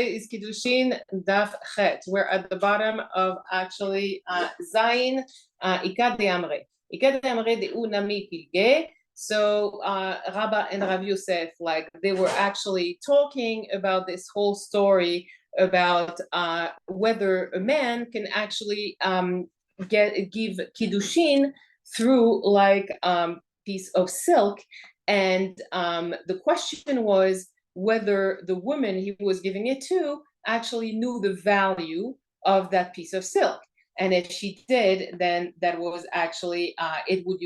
is Kiddushin Daf Chet. We're at the bottom of actually Zayin Ikad de Amre. Ikad de Amre de Unami Pilge. So Rabba and Rav Yosef, like they were actually talking about this whole story about whether a man can actually give Kiddushin through like piece of silk. And the question was whether the woman he was giving it to actually knew the value of that piece of silk. And if she did, then that was actually,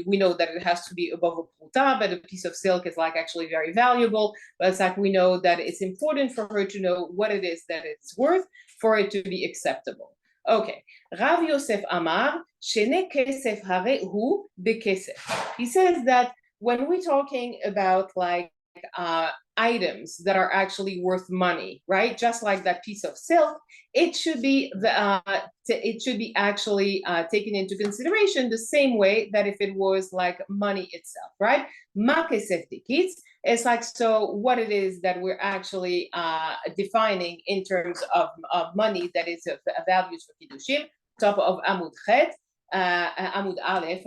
we know that it has to be above a pruta, but a piece of silk is like actually very valuable. But it's like we know that it's important for her to know what it is that it's worth for it to be acceptable. Okay, Rav Yosef Amar, Shene Kesef Hare Hu Bekesef. He says that when we're talking about like items that are actually worth money, right? Just like that piece of silk, it should be actually taken into consideration the same way that if it was like money itself, right? Ma kesef tikitz. It's like, so what it is that we're actually defining in terms of money that is values for Kiddushin, top of Amud Chet, Amud Aleph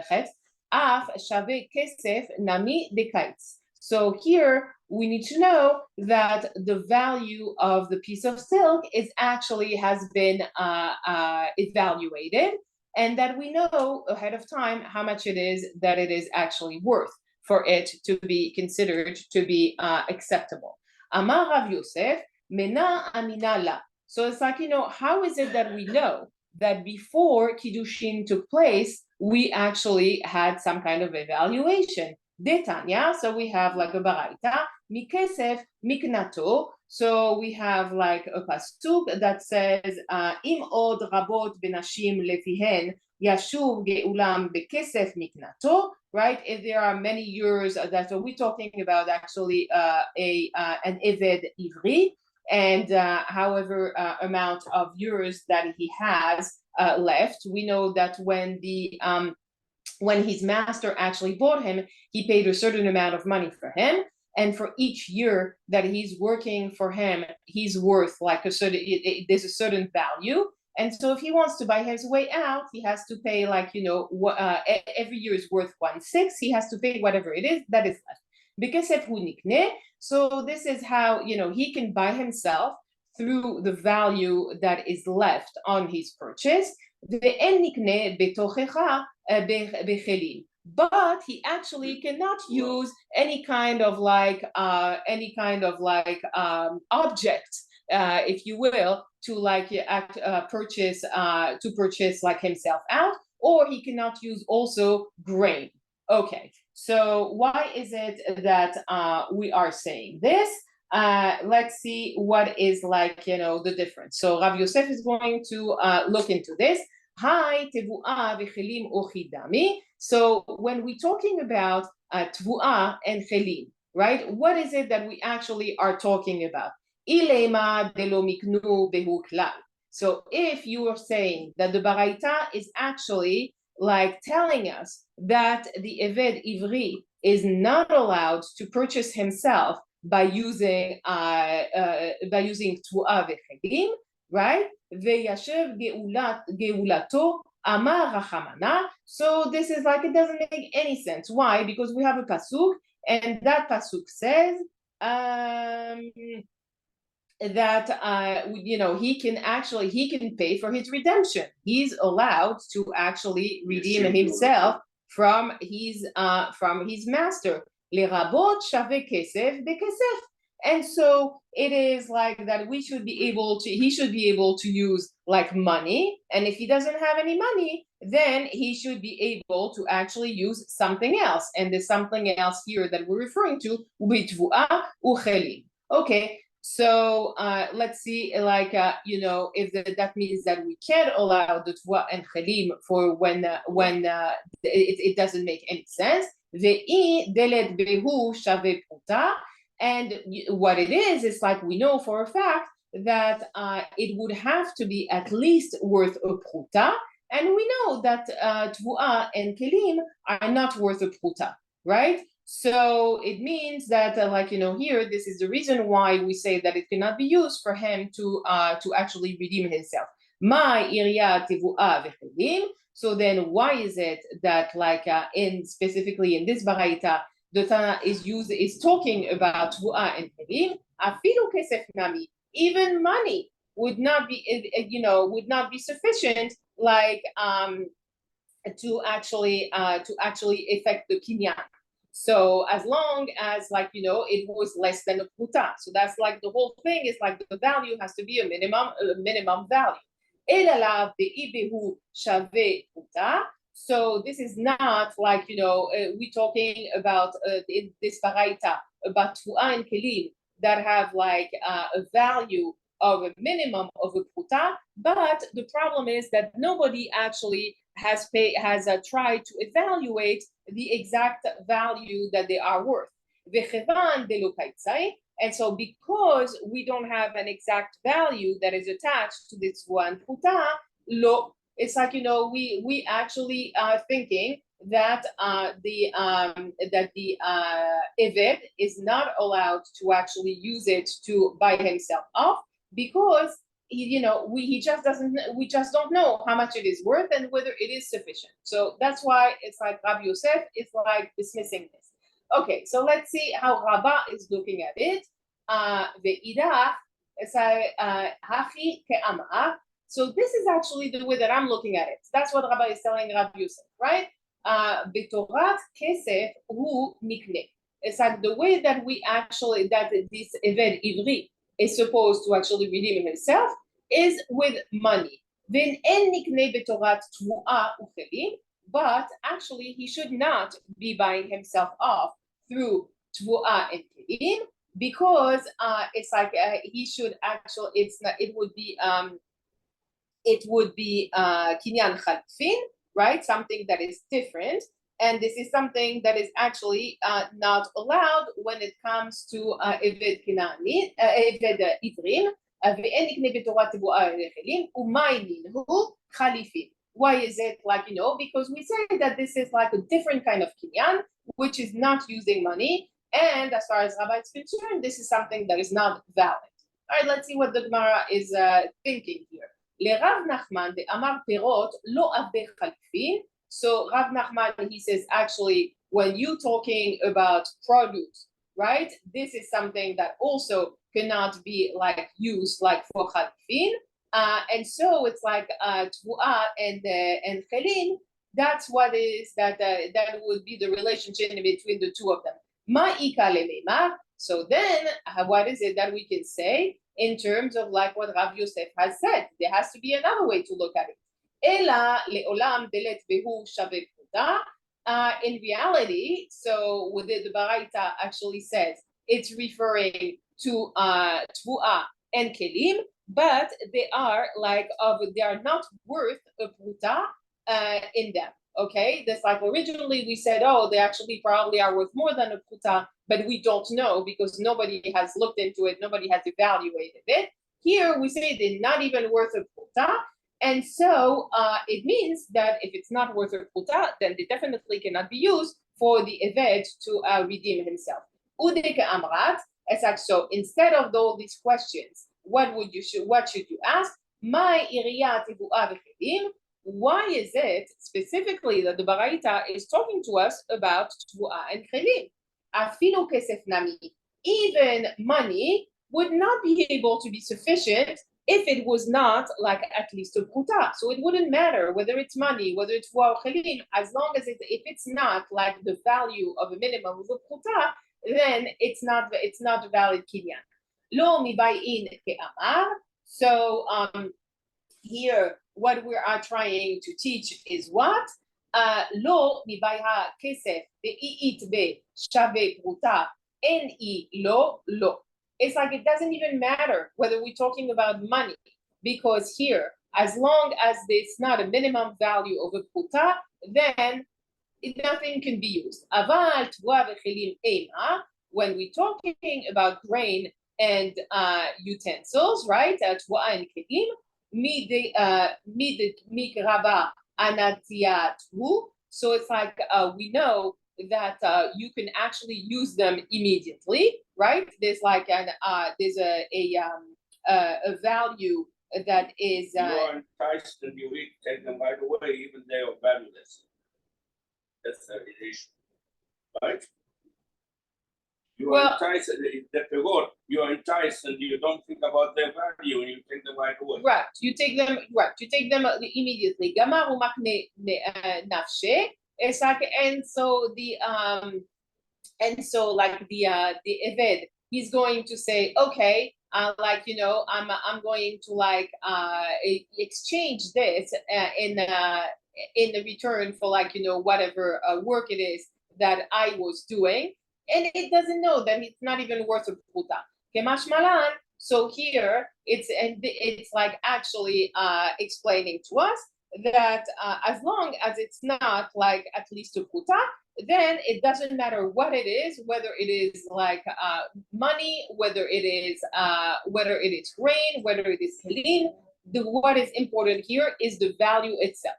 Chet, Af Shave Kesef Nami Dekaitz. So here we need to know that the value of the piece of silk is actually has been evaluated, and that we know ahead of time how much it is that it is actually worth for it to be considered to be acceptable. Amar Rav Yosef, Mena Amina La. So it's like, how is it that we know that before Kiddushin took place, we actually had some kind of evaluation? Detanya, so we have like a baraita, mikesef miknato. So we have like a pasuk that says, im od rabot benashim lefihen yashuv geulam bekesef miknato. Right? If there are many years, that's what we're talking about. Actually, an eved ivri, and however amount of years that he has left, we know that when his master actually bought him, he paid a certain amount of money for him. And for each year that he's working for him, he's worth like there's a certain value. And so if he wants to buy his way out, he has to pay like, every year is worth 1/6. He has to pay whatever it is that is left. Because if so this is how, he can buy himself through the value that is left on his purchase. But he actually cannot use any kind of object, if you will, to like purchase like himself out, or he cannot use also grain. Okay, so why is it that we are saying this? Let's see what is like, the difference. So Rav Yosef is going to look into this. Hi, tevuah v'chelim ochidami. So when we're talking about tevuah and chelim, right? What is it that we actually are talking about? Ilema delo miknu behu klal. So if you are saying that the baraita is actually like telling us that the eved ivri is not allowed to purchase himself by using tevuah v'chelim, right? Veyashev geulato amar rachamana. So this is like, it doesn't make any sense. Why? Because we have a pasuk, and that pasuk says that he can pay for his redemption. He's allowed to actually redeem himself from his master. Lerabot shave kesef bekesef. And so it is like that he should be able to use like money. And if he doesn't have any money, then he should be able to actually use something else. And the something else here that we're referring to will be tevuah uchelim. Okay, so let's see, like, if that means that we can't allow the tevuah and chelim for when it doesn't make any sense. Ve'i delet behu shave pruta. And what it is like we know for a fact that it would have to be at least worth a pruta, and we know that tevuah and kelim are not worth a pruta, right? So it means that, here, this is the reason why we say that it cannot be used for him to actually redeem himself. My iria tevuah v'chelim. So then, why is it that, in specifically in this baraita, the Tana is talking about tevuah and chelim? Afilu kesef nami. Even money would not be, would not be sufficient, to actually affect the kinyan. So as long as it was less than a pruta, so that's like the whole thing is like the value has to be a minimum value. Elalav be'ibehu shave pruta. So this is not we're talking about in this baraita about tu'a and kelim that have a value of a minimum of a pruta, but the problem is that nobody actually has tried to evaluate the exact value that they are worth. And so because we don't have an exact value that is attached to this one pruta, it's we actually are thinking that the eved is not allowed to actually use it to buy himself off, because we just don't know how much it is worth and whether it is sufficient. So that's why it's like Rabbi Yosef is dismissing this. Okay, so let's see how Rabbah is looking at it. So this is actually the way that I'm looking at it. That's what Rabbah is telling Rabbi Yosef, right? Betorat kesef hu nikne. It's like the way that that this eved ivri is supposed to actually redeem himself is with money. Then en nikne betorat tvuah uchelim, but actually he should not be buying himself off through tvuah and kelim, because it's he should actually it would be kinyan chalfin, right? Something that is different. And this is something that is actually not allowed when it comes to Eved Kinani, Eved Ivrim, Why is it because we say that this is like a different kind of kinyan, which is not using money. And as far as Rabbi is concerned, this is something that is not valid. All right, let's see what the Gemara is thinking here. לרב נחמן דאמר פירות לא עבדי חליפין. So Rav Nachman, he says, actually, when you're talking about produce, right, this is something that also cannot be used for chalifin. And so it's tvuah and chelin. That's what is that would be the relationship between the two of them. Ma'ika lemema. So then, what is it that we can say in terms of what Rav Yosef has said? There has to be another way to look at it. Ela leolam delet behu shave pruta. In reality, so what the Baraita actually says, it's referring to tvuah and kelim, but they are they are not worth a pruta in them. Okay, that's originally we said, oh, they actually probably are worth more than a pruta, but we don't know because nobody has looked into it, nobody has evaluated it. Here we say they're not even worth a pruta. And so it means that if it's not worth a pruta, then they definitely cannot be used for the eved to redeem himself. Udeke amrat, so instead of all these questions, what should you ask? My iria tevuah v'chelim. Why is it specifically that the Baraita is talking to us about tvuah and chelim? Afilu kesef nami. Even money would not be able to be sufficient if it was not at least a pruta. So it wouldn't matter whether it's money, whether it's tvuah or chelim, as long as if it's not the value of a minimum of a pruta, then it's not a valid kinyan. Lo mibayin ke'amar. So here what we are trying to teach is what? Lo mibaya kesef be'it be shave pruta en I lo. It's it doesn't even matter whether we're talking about money, because here, as long as it's not a minimum value of a pruta, then nothing can be used. Aval tvuah v'chelim ema, when we're talking about grain and utensils, right? Tvuah and kelim, mikraba anatiatu. So it's we know that you can actually use them immediately, right? There's like there's a value that is. You are enticed and you take them right away, even they are valueless. That's the relation, right? You are enticed, you are enticed and you don't think about their value and you take them right away. Right, you take them immediately. Gamar umakne nafshe. It's like, and so like the Eved, he's going to say, okay, like, you know, I'm going to like exchange this in the return for, like, you know, whatever work it is that I was doing, and it doesn't know that it's not even worth a pruta. Kemash malan. So here it's like actually explaining to us that as long as it's not like at least a pruta, then it doesn't matter what it is, whether it is like money, whether it is grain, whether it is kelim. What is important here is the value itself.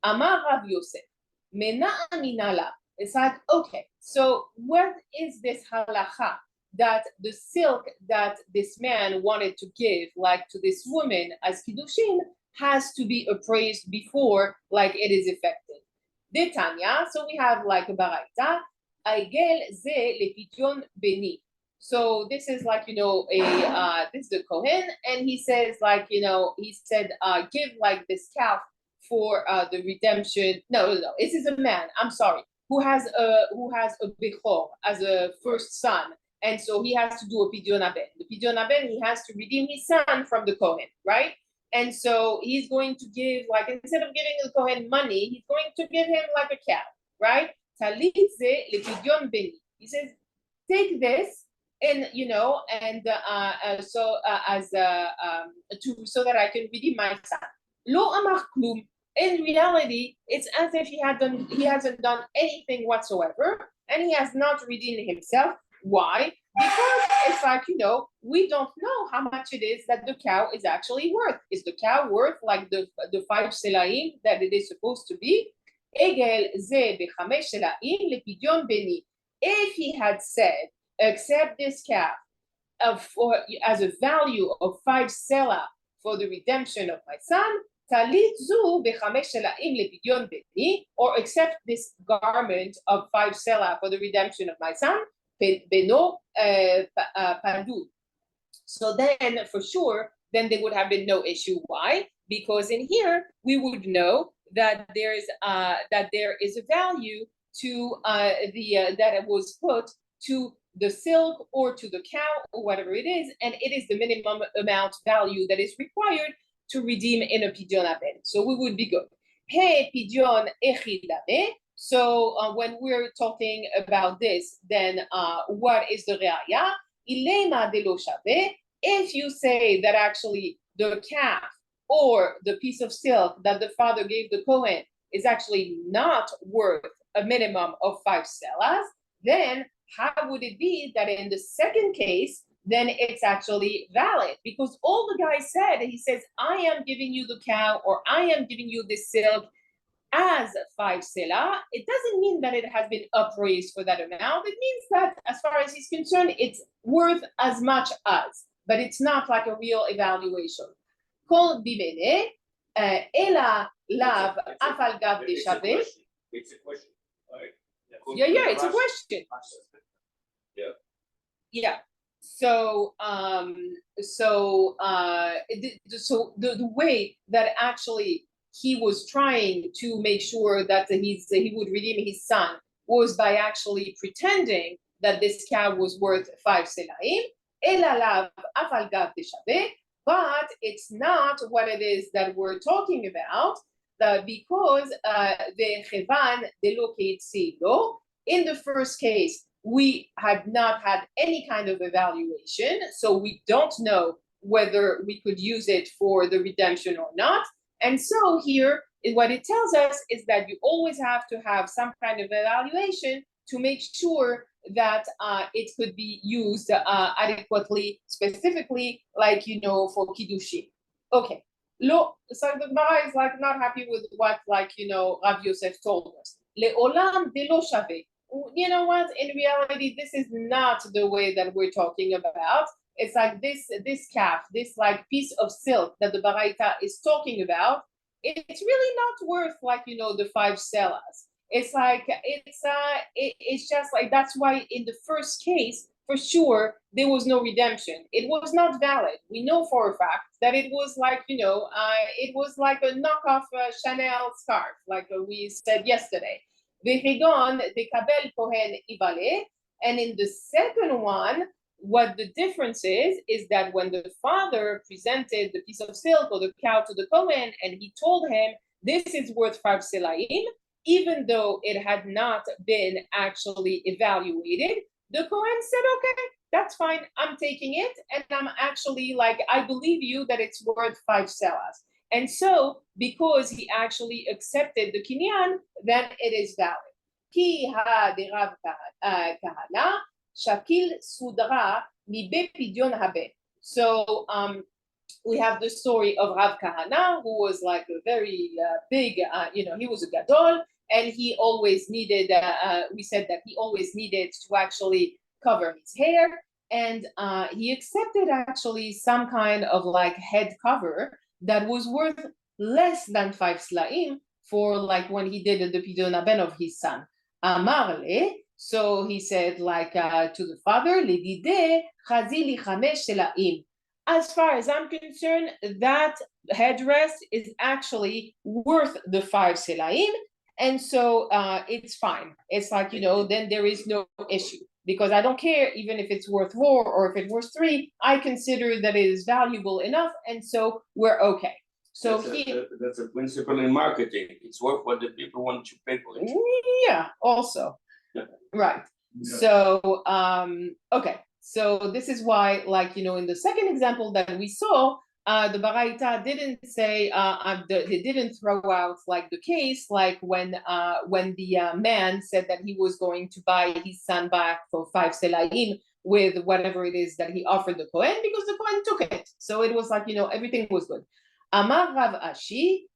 Amar Rav Yosef, mena aminala. It's like, okay, so what is this halacha that the silk that this man wanted to give, like to this woman as Kiddushin, has to be appraised before like it is effective? Detanya, so we have like a baraita, aigel ze lepidyon beni. So this is like, you know, this is the Kohen, and he says like, you know, he said, give like this calf for the redemption. No, this is a man, I'm sorry, who has a bechor as a first son, and so he has to do a pidyon haben. The pidyon haben, he has to redeem his son from the Kohen, right? And so he's going to give, like, instead of giving the Kohen money, he's going to give him like a cow, right? Talitze lepidyon beni. He says, take this, and you know, and so that I can redeem my son. Lo amar klum. In reality, it's as if he hasn't done anything whatsoever, and he has not redeemed himself. Why? Because it's like, you know, we don't know how much it is that the cow is actually worth. Is the cow worth like the 5 selaim that it is supposed to be? Egel ze bechamesh selaim lepidyon beni. If he had said, accept this cow as a value of 5 selah for the redemption of my son, talit zu bechamesh selaim lepidyon beni, or accept this garment of 5 selah for the redemption of my son, beno pandu. So then for sure, then there would have been no issue. Why? Because in here we would know that there is a value to that it was put to the silk or to the cow or whatever it is, and it is the minimum amount value that is required to redeem in a pidyon haben. So we would be good. Hey, pidyon echidame. So when we're talking about this, then what is the re'aya? Ilema de lo shave. If you say that actually the calf or the piece of silk that the father gave the Kohen is actually not worth a minimum of 5 selahs, then how would it be that in the second case, then it's actually valid? Because all the guy said, he says, I am giving you the cow, or I am giving you this silk as 5 selah. It doesn't mean that it has been appraised for that amount. It means that as far as he's concerned, it's worth as much as, but it's not like a real evaluation. Kol bimene, ela lav afal gav de shaveh. It's a question, right? Yeah, it's a question. Yeah. So the way that actually he was trying to make sure that he would redeem his son was by actually pretending that this cow was worth 5 selaim. But it's not what it is that we're talking about, because in the first case, we had not had any kind of evaluation, so we don't know whether we could use it for the redemption or not. And so here, what it tells us is that you always have to have some kind of evaluation to make sure that it could be used adequately, specifically, like, you know, for Kiddushin. Okay. So the Gemara is like not happy with what, like, you know, Rav Yosef told us. Le'olam de lo shaveh. You know what? In reality, this is not the way that we're talking about. It's like this calf, this like piece of silk that the Baraita is talking about. It's really not worth like the 5 selas. It's like it's just like that's why in the first case for sure there was no redemption. It was not valid. We know for a fact that it was like it was like a knockoff Chanel scarf, like we said yesterday. V'higon dekabel kohen ibale. And in the second one, what the difference is that when the father presented the piece of silk or the cow to the Kohen and he told him, this is worth 5 selaim, even though it had not been actually evaluated, the Kohen said, okay, that's fine, I'm taking it, and I'm actually like, I believe you that it's worth 5 selas. And so, because he actually accepted the kinyan, then it is valid. Ki ha de Rav Kahana, Shakil Sudra Mibe Pidyon Habe. So we have the story of Rav Kahana, who was like a very big, he was a gadol, and he always needed, we said that he always needed to actually cover his hair, and he accepted actually some kind of like head cover that was worth less than 5 slaim for like when he did the pidyon haben of his son. Amarle, so he said like to the father, Lidide chazili 5 selaim. As far as I'm concerned, that headdress is actually worth the 5 selaim, and so it's fine. It's like then there is no issue because I don't care even if it's worth 4 or if it's worth 3. I consider that it is valuable enough, and so we're okay. So that's a principle in marketing. It's worth what the people want to pay for it. Yeah, also. Right. Yeah. So okay. So this is why, like in the second example that we saw, the Baraita didn't say they didn't throw out like the case like when the man said that he was going to buy his son back for 5 selaim with whatever it is that he offered the Kohen, because the Kohen took it. So it was like everything was good. Amar Rav Ashi,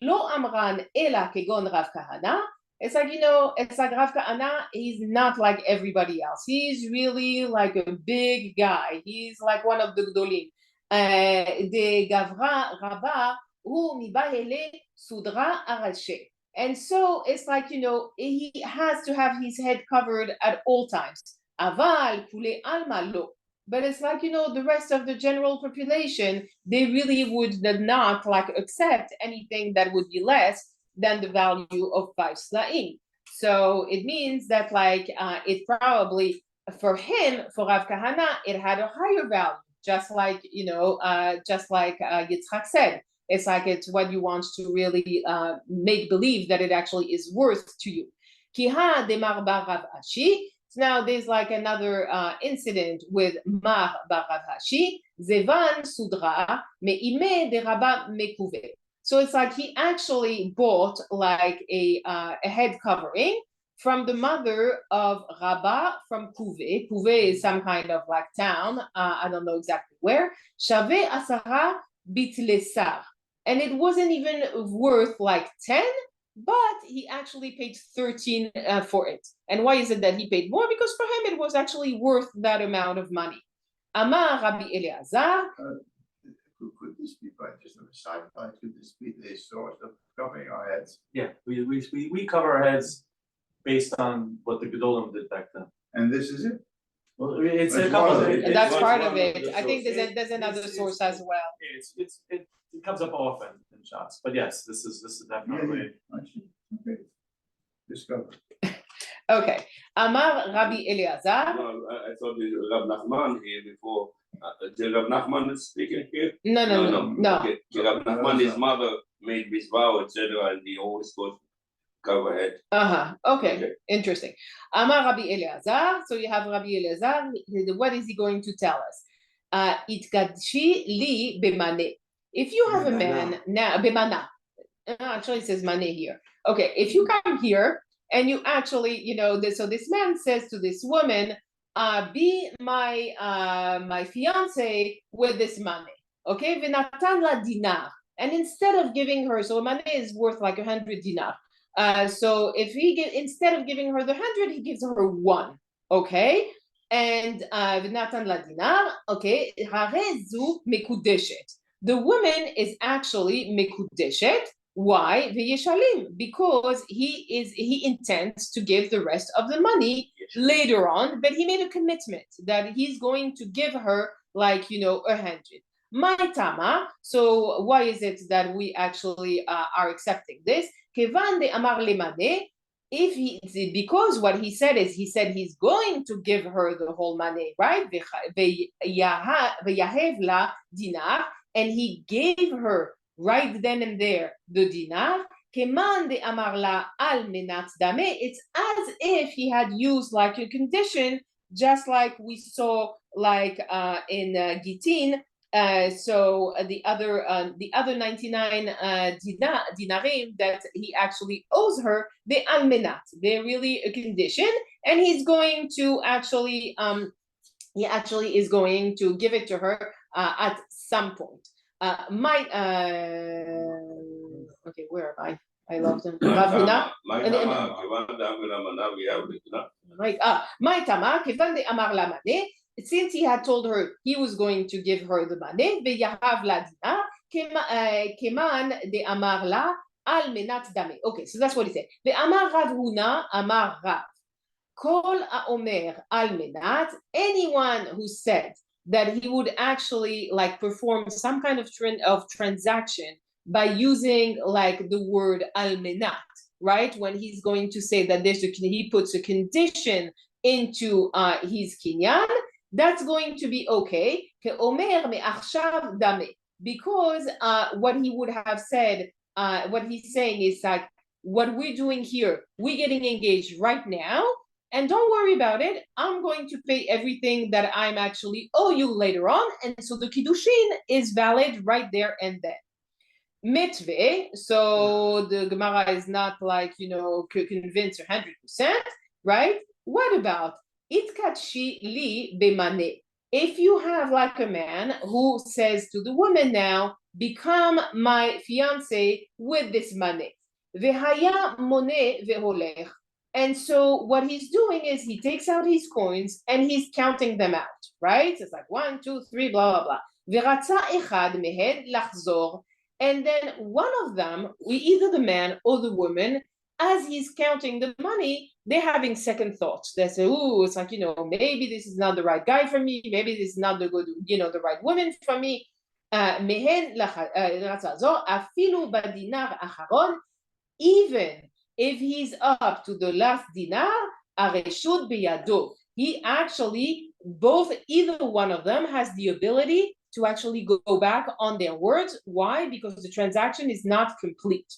lo amran ela kegon Rav Kahana. It's like it's like Rav Kahana. He's not like everybody else. He's really like a big guy. He's like one of the gdolim. De Gavra Rabba hu mibahele sudra arashe. And so it's like he has to have his head covered at all times. Aval kule alma lo. But it's like the rest of the general population, they really would not like accept anything that would be less than the value of 5 slaim. So it means that like it probably for him, for Rav Kahana, it had a higher value, just like Yitzchak said. It's like it's what you want to really make believe that it actually is worth to you. Kiha demar bar Rav Ashi. So now there's like another incident with Mar bar Rav Ashi. Zevan sudra me'ime de Rabba mekuve. So it's like he actually bought like a head covering from the mother of Rabba from Kuve. Kuve is some kind of like town. I don't know exactly where. Shave asara bitlesar. And it wasn't even worth like 10, but he actually paid 13 for it. And why is it that he paid more? Because for him, it was actually worth that amount of money. Amar Rabbi Eleazar. Could this be by just a side line? Could this be the source of covering our heads? Yeah, we cover our heads based on what the Gedolim did back then. And this is it? Well, it's a couple. That's part of it. I think there's another source as well. It comes up often in shots, but yes, this is definitely. Okay. Discovered. Okay. Amar Rabbi Eleazar. No, I thought Rav Nachman here before. Did Rav Nachman is speaking here? No. Okay. Rav Nachman, his mother made this vow, etc., and he always goes cover head. Okay. Interesting. Amar Rabbi Eleazar. So you have Rabbi Eleazar. What is he going to tell us? Itkadshi li bemane. If you have a man now, bemana. Actually, it says mane here. Okay, if you come here and you actually, so this man says to this woman, be my fiance with this money. Okay, v'natan la dinar. And instead of giving her, so money is worth like 100 dinar. So if instead of giving her the 100, he gives her 1. Okay? And ונתן לה דינר, okay, הרי זו מקודשת. The woman is actually מקודשת. Why? וישלים, because he intends to give the rest of the money later on, but he made a commitment that he's going to give her 100. My tama, so why is it that we actually are accepting this? כיוון דאמר למנה, because what he said is he's going to give her the whole money, right? ויהב לה dinar, and he gave her right then and there the dinar. כמאן דאמר לה על מנת דמה, it's as if he had used like a condition, just like we saw in Gitin. So the other 99 dinarim that he actually owes her, the almenat, they're really a condition, and he's going to actually he actually is going to give it to her at some point. Okay, where am I? I lost him. My tama, כיוון דאמר לה מנה, since he had told her he was going to give her the money, ויהב לה דינר, כמאן דאמר לה על מנת דמה. Okay, so that's what he said. ואמר רב הונא, אמר רב, כל האומר על מנת, anyone who said that he would actually perform some kind of transaction by using the word al menat, right? When he's going to say that he puts a condition into his kinyan, that's going to be okay. Because what he would have said, what he's saying is what we're doing here, we're getting engaged right now, and don't worry about it. I'm going to pay everything that I'm actually owe you later on, and so the Kiddushin is valid right there and then. Mitveh, so the Gemara is not convinced 100%, right? What about Itkatshi li bemane? If you have a man who says to the woman now, become my fiance with this money. Vehaya moneh veholech. And so what he's doing is he takes out his coins and he's counting them out, right? It's 1, 2, 3, blah, blah, blah. Veratza echad mehed lachzor. And then one of them, either the man or the woman, as he's counting the money, they're having second thoughts. They say, "Ooh, it's maybe this is not the right guy for me. Maybe this is not the good, the right woman for me." Mehen lachzor afilu badinar acharon, even if he's up to the last dinar, areshut biyado. He actually, either one of them has the ability to actually go back on their words. Why? Because the transaction is not complete.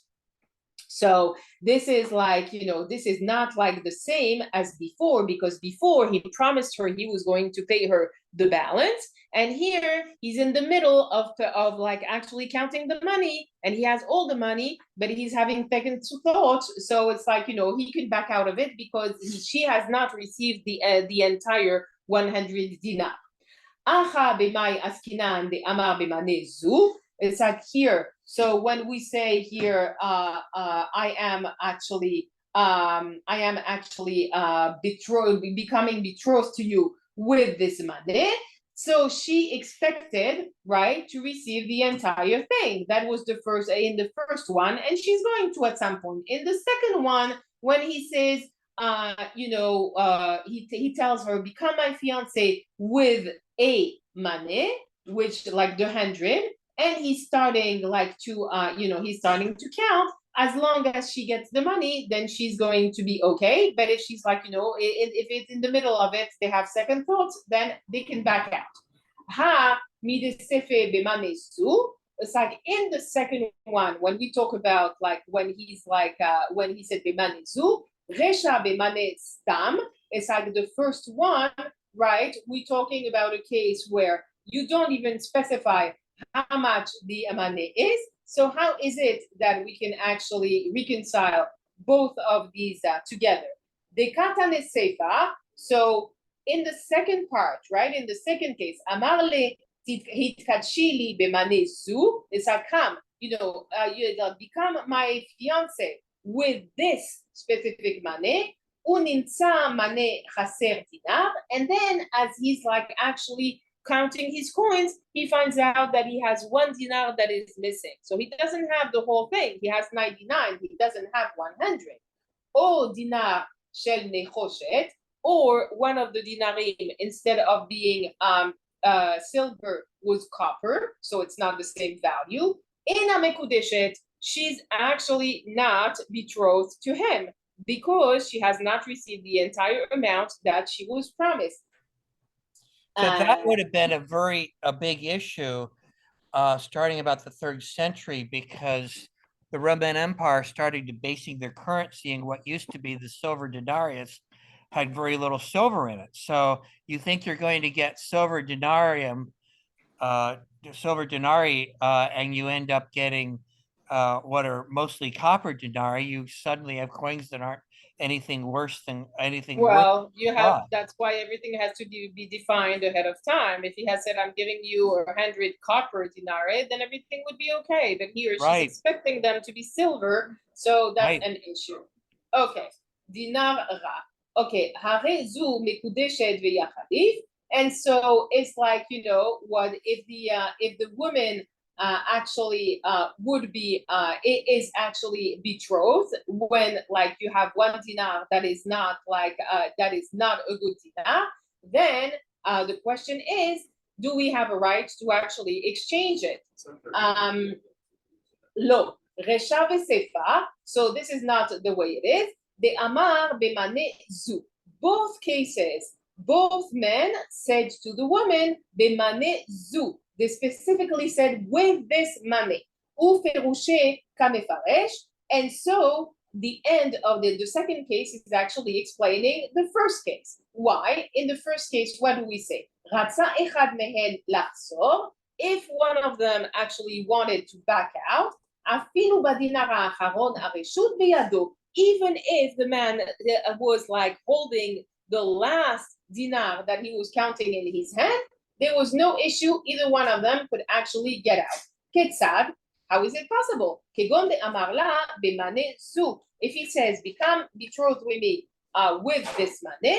So this is this is not the same as before, because before he promised her he was going to pay her the balance, and here he's in the middle of actually counting the money, and he has all the money, but he's having second thoughts. So it's he could back out of it because she has not received the entire 100 dinar. Acha b'mai askinan de amar b'maneh zu. It's here. So when we say here, I am actually becoming betrothed to you with this money. So she expected, right, to receive the entire thing. That was in the first one, and she's going to at some point. In the second one, when he says, he tells her, become my fiance with a money, which the 100. And he's starting he's starting to count. As long as she gets the money, then she's going to be okay. But if she's if it's in the middle of it, they have second thoughts, then they can back out. Ha midesefe b'maneh zu. It's in the second one, when we talk about when he's when he said b'maneh zu, resha b'maneh stam. It's the first one, right? We're talking about a case where you don't even specify how much the money is. So how is it that we can actually reconcile both of these together? The katan is sefa. So in the second part, right, in the second case, amar le hitkatshi li b'maneh zu, is come, become my fiance with this specific money, uninsa mane chaser dinar, and then as he's like actually counting his coins, he finds out that he has 1 dinar that is missing. So he doesn't have the whole thing. He has 99. He doesn't have 100. O dinar shel nechoshet, or one of the dinarim, instead of being silver, was copper, so it's not the same value. Ena mekudeshet, she's actually not betrothed to him because she has not received the entire amount that she was promised. So that would have been a big issue starting about the 3rd century, because the Roman Empire started debasing their currency, and what used to be the silver denarius had very little silver in it. So you think you're going to get silver denarium, silver denarii, and you end up getting what are mostly copper denarii. You suddenly have coins that aren't anything worse than anything. Well, you have, that's why everything has to be defined ahead of time. If he has said, I'm giving you 100 copper denarii, then everything would be okay. But here she's expecting them to be silver, so that's an issue. Okay, dinar ra. Okay, hare zu mekudeshet v'yachadif. And so it's like, you know, what if the woman actually would be is actually betrothed, when like you have 1 dinar that is not like that is not a good dinar, then the question is, do we have a right to actually exchange it? Lo resha v'sefa. So this is not the way it is. De amar b'mane zu. Both cases, both men said to the woman, b'mane zu. They specifically said, with this money. Uferushe kamefaresh. And so the end of the second case is actually explaining the first case. Why? In the first case, what do we say? Ratza echad mehen lachzor. If one of them actually wanted to back out, afilu badinar ha'acharon areshut biyado. Even if the man was like holding the last dinar that he was counting in his hand, there was no issue. Either one of them could actually get out. Ketzad, how is it possible? Kegon de amarla b'mane zu. If he says, become betrothed with me with this money,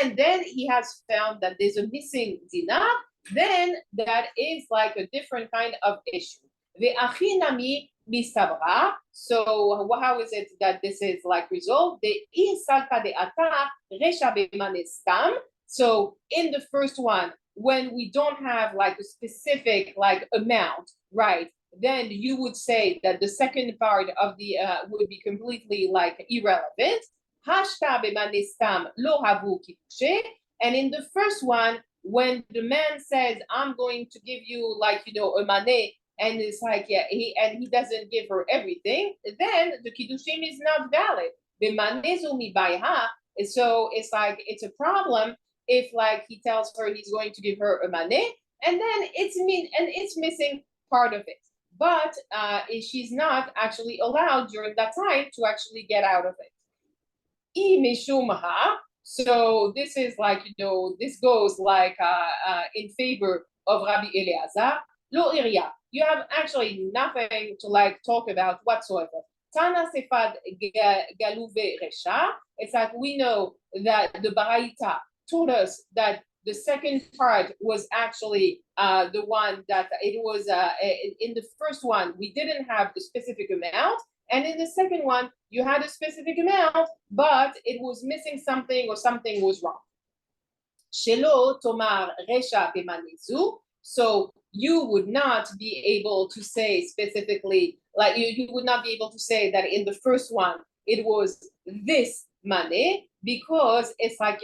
and then he has found that there's a missing dinar, then that is like a different kind of issue. Ve'achi nami mistabra. So how is it that this is like resolved? De salka de ata resha b'mane stam. So in the first one, when we don't have like a specific like amount, right, then you would say that the second part of the would be completely like irrelevant. Hashta b'mane stam lo havu kiddushin. And in the first one, when the man says, I'm going to give you like, you know, a money, and it's like, yeah, he doesn't give her everything, then the kiddushin is not valid. So it's like, it's a problem if like he tells her he's going to give her a money, and then it's missing part of it. But she's not actually allowed during that time to actually get out of it. So this is like, you know, this goes like in favor of Rabbi Eliezer. Lo iria. You have actually nothing to like talk about whatsoever. Tana sefad galuve resha. It's like we know that the Baraita told us that the second part was actually the one that it was in the first one we didn't have the specific amount, and in the second one you had a specific amount, but it was missing something or something was wrong. Shelo tomar resha b'manezu. So you would not be able to say specifically, like you would not be able to say that in the first one it was this money, because it's like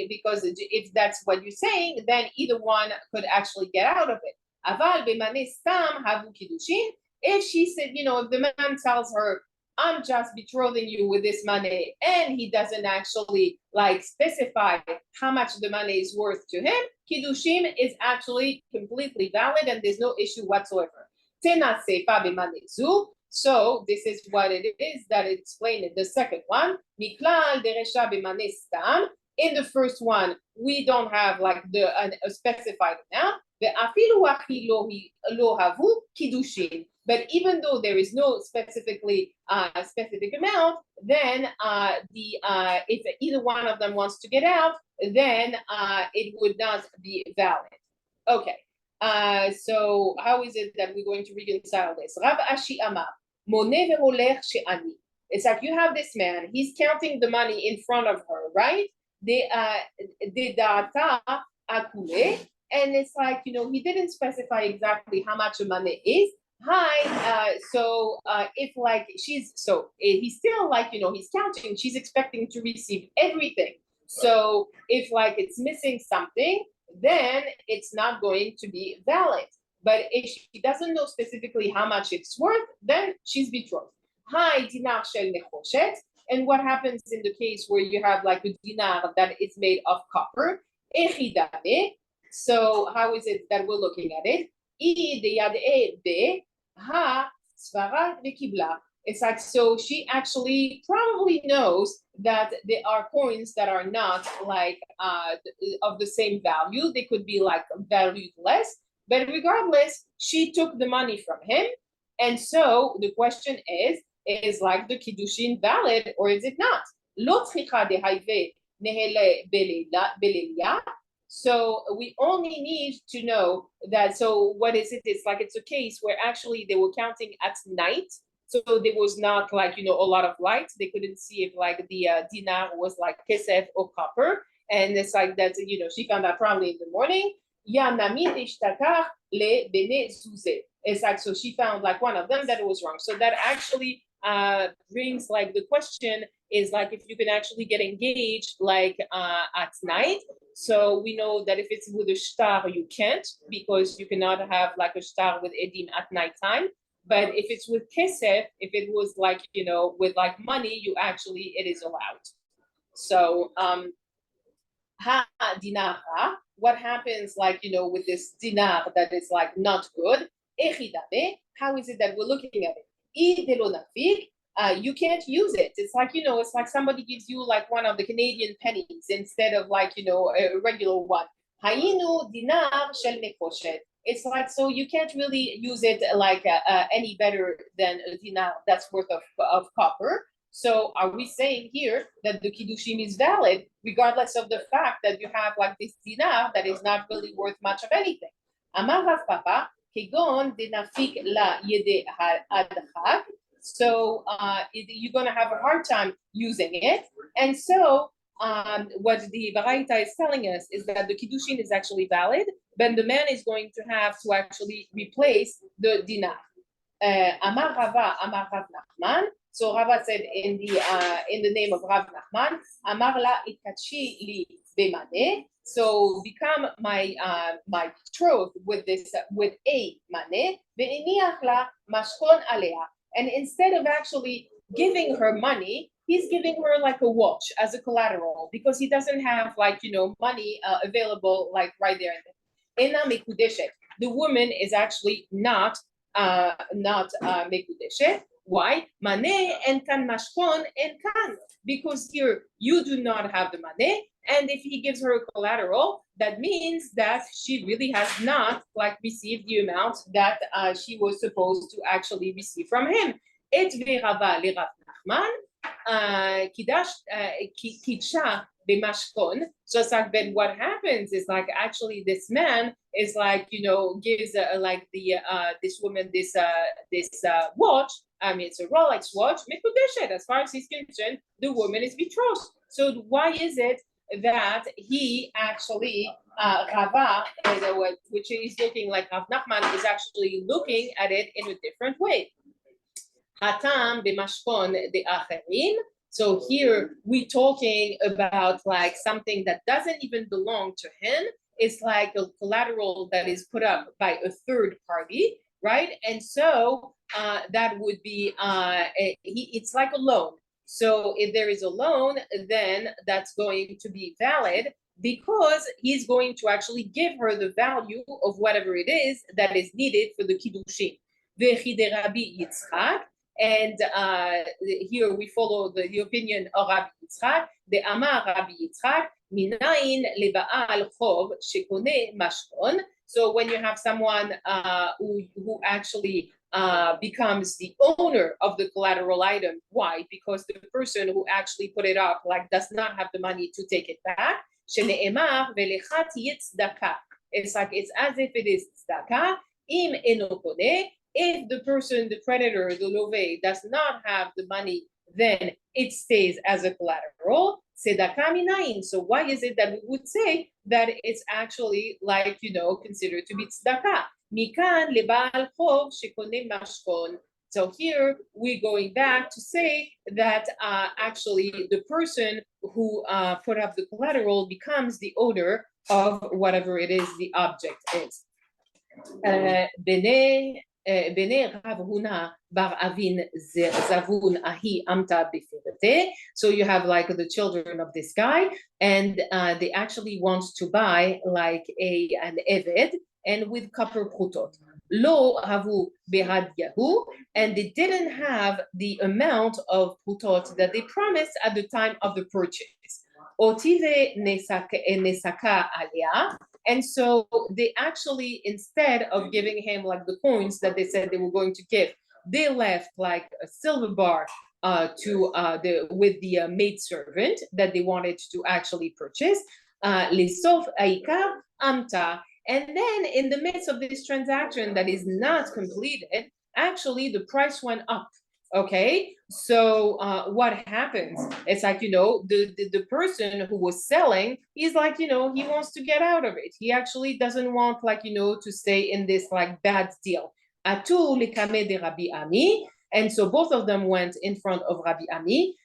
because if that's what you're saying, then either one could actually get out of it. Aval b'mane stam havu kiddushin. If she said, you know, if the man tells her, I'm just betrothing you with this money, and he doesn't actually like specify how much the money is worth to him, kiddushin is actually completely valid and there's no issue whatsoever. Tena sefa b'manezu. So this is what it is that it explained in the second one. Miklal deresha b'mane stam. In the first one, we don't have like a specified amount. Ve'afilu achi lo havu kiddushin. But even though there is no specific amount, then if either one of them wants to get out, then it would not be valid. Okay. So how is it that we're going to reconcile this? Rav Ashi Amar, Moneh ve'holech she'ani. It's like you have this man, he's counting the money in front of her, right? De data akule, and it's like, he didn't specify exactly how much the money is. If like he's still like, he's counting, she's expecting to receive everything. So if like it's missing something, then it's not going to be valid. But if she doesn't know specifically how much it's worth, then she's betrothed. Dinar shel nechoshet. And what happens in the case where you have like a dinar that is made of copper? Echidane. So how is it that we're looking at it? It's like, so she actually probably knows that there are coins that are not like of the same value. They could be like valued less, but regardless, she took the money from him. And so the question is like the Kiddushin valid or is it not? So we only need to know that. So what is it? It's like it's a case where actually they were counting at night. So there was not like, a lot of light. They couldn't see if like the dinar was like kesef or copper. And it's like that, she found out probably in the morning. It's like, so she found like one of them that it was wrong. So that actually brings like the question is like if you can actually get engaged like at night. So we know that if it's with a shtar, you can't, because you cannot have like a shtar with edim at nighttime. But if it's with kesef, if it was like, with like money, it is allowed. So ha dinara, what happens like, with this dinar that is like not good? Echidame, how is it that we're looking at it? You can't use it. It's like, it's like somebody gives you like one of the Canadian pennies instead of like, a regular one. Hayinu dinar shel nefoshet. It's like, so you can't really use it like any better than a dinar that's worth of copper. So are we saying here that the Kiddushin is valid, regardless of the fact that you have like this dinar that is not really worth much of anything? Amar Rav Papa, kegon denafik la yede adchak. So you're going to have a hard time using it. And so what the Baraita is telling us is that the Kiddushin is actually valid, but the man is going to have to actually replace the dinar. Amar Rava, Amar Rav Nachman. So Rava said in the name of Rav Nachman, Amar la itkachi li b'maneh. So become my betrothed with a maneh, ve'iniach la mashkon alea. And instead of actually giving her money, he's giving her like a watch as a collateral because he doesn't have like, money available like right there. Ena mekudeshet. The woman is actually not mekudeshet. Why? Maneh and kan mashkon and kan. Because here you do not have the money. And if he gives her a collateral, that means that she really has not like received the amount that she was supposed to actually receive from him. Et verava le Rav Nachman kidsha b'mashkon. So it's like then what happens is like actually this man is like gives like the this woman this watch. I mean, it's a Rolex watch. Mikudeshet, as far as he's concerned, the woman is betrothed. So why is it that he actually Rava, which is looking like Rav Nachman, is actually looking at it in a different way? Hatam b'mashkon de'acherim. So here we're talking about like something that doesn't even belong to him. It's like a collateral that is put up by a third party, right? And so that would be it's like a loan. So if there is a loan, then that's going to be valid because he's going to actually give her the value of whatever it is that is needed for the Kiddushin. V'chide Rabbi Yitzchak. And here we follow the opinion of Rabbi Yitzchak. The Amar Rabbi Yitzchak, minayin lebaal chov shekone mashkon. So when you have someone who actually becomes the owner of the collateral item. Why? Because the person who actually put it up like does not have the money to take it back. שנאמר, ולך תהיה צדקה. It's like it's as if it is tzedakah. Im eno kone. If the person, the creditor, the love, does not have the money, then it stays as a collateral. Tzedakah minayin. So why is it that we would say that it's actually like, considered to be tzedakah? Mikan lebal chov shekone mashkon. So here we're going back to say that actually the person who put up the collateral becomes the owner of whatever it is the object is. Bene Rav Huna bar Avin Zavun Ahi Amta Befirete. So you have like the children of this guy, and they actually want to buy like an Eved, and with copper prutot. Lo havu behadyahu, and they didn't have the amount of prutot that they promised at the time of the purchase. Otive nesaka alia. And so they actually, instead of giving him like the coins that they said they were going to give, they left like a silver bar with the maidservant that they wanted to actually purchase. Lisof aika amta. And then in the midst of this transaction that is not completed, actually the price went up. Okay, so what happens? It's like, the person who was selling, he's like, he wants to get out of it. He actually doesn't want like, to stay in this like bad deal. Atu lekame de Rabbi Ami. And so both of them went in front of Rabbi Ami,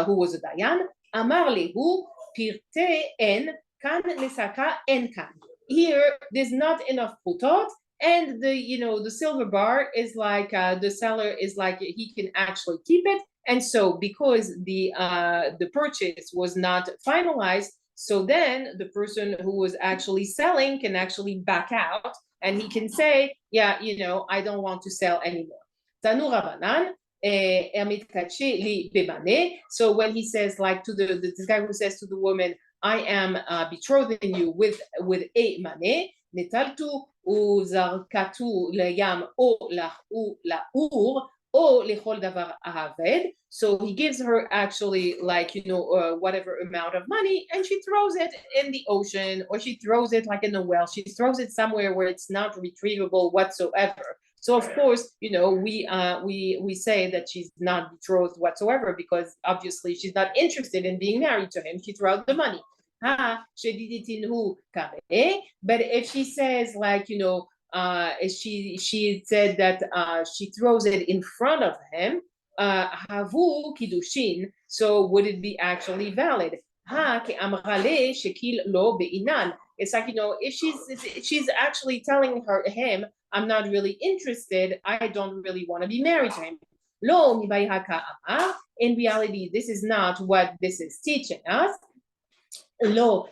who was a Dayan. Amar lehu pirte en kan lesaka en kan. Here, there's not enough putot, and the silver bar is like the seller is like he can actually keep it. And so because the purchase was not finalized, so then the person who was actually selling can actually back out, and he can say, yeah, I don't want to sell anymore. Tanu Rabanan. So when he says like to this guy who says to the woman, I am betrothing you with a mane, netaltu uzarkatu layam o la'ur o lechol davar ahaved. So he gives her actually like, whatever amount of money, and she throws it in the ocean, or she throws it like in a well. She throws it somewhere where it's not retrievable whatsoever. So of course, we say that she's not betrothed whatsoever, because obviously she's not interested in being married to him. She threw out the money. But if she says like, she said that she throws it in front of him, havu Kiddushin, so would it be actually valid? It's like, if she's actually telling him, I'm not really interested, I don't really want to be married to him. Lo in reality, this is not what this is teaching us. Lo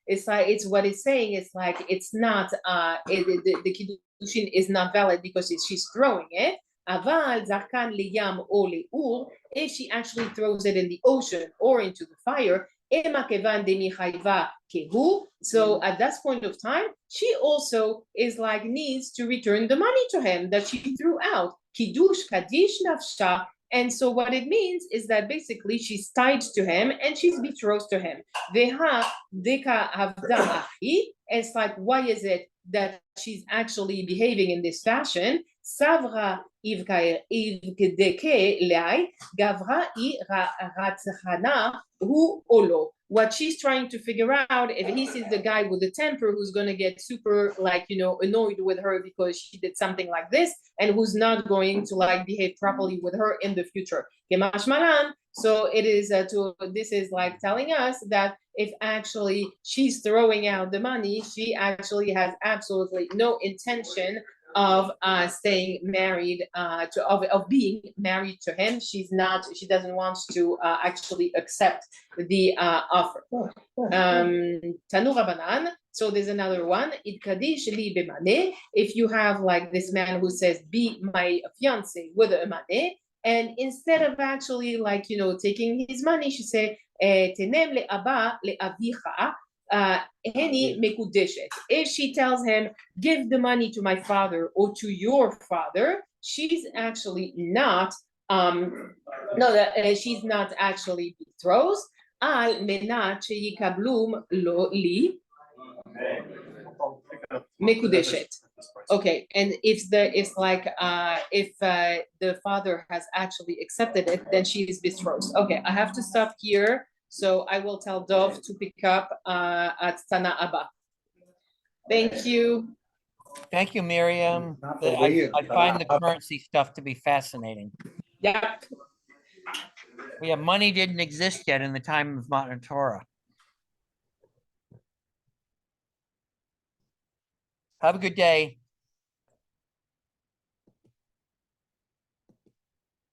it's what it's saying. It's like it's not the Kiddushin is not valid because she's throwing it. Aval zarkan liyam o le'ur, if she actually throws it in the ocean or into the fire, so at that point of time, she also is like needs to return the money to him that she threw out. Kiddush kadish nafsha. And so what it means is that basically she's tied to him and she's betrothed to him. It's like, why is it that she's actually behaving in this fashion? Savra gavra hu olo. What she's trying to figure out, if he sees the guy with the temper who's going to get super annoyed with her because she did something like this, and who's not going to behave properly with her in the future. So it is this is like telling us that if actually she's throwing out the money, she actually has absolutely no intention of staying married of being married to him. She doesn't want to actually accept the offer. Tanu Rabanan. So there's another one. If you have this man who says, be my fiance with a mane, and instead of actually taking his money, she say, tenem le'aba le'avicha, Heni mekudeshet. If she tells him, give the money to my father or to your father, she's actually not, she's not actually betrothed. Al menat sheyikablum lo li mekudeshet. Okay, and if the father has actually accepted it, then she is betrothed. Okay, I have to stop here. So I will tell Dov to pick up at Tana Abba. Thank you. Thank you, Miriam. I find the currency stuff to be fascinating. Yeah. Yeah, money didn't exist yet in the time of Matan Torah. Have a good day.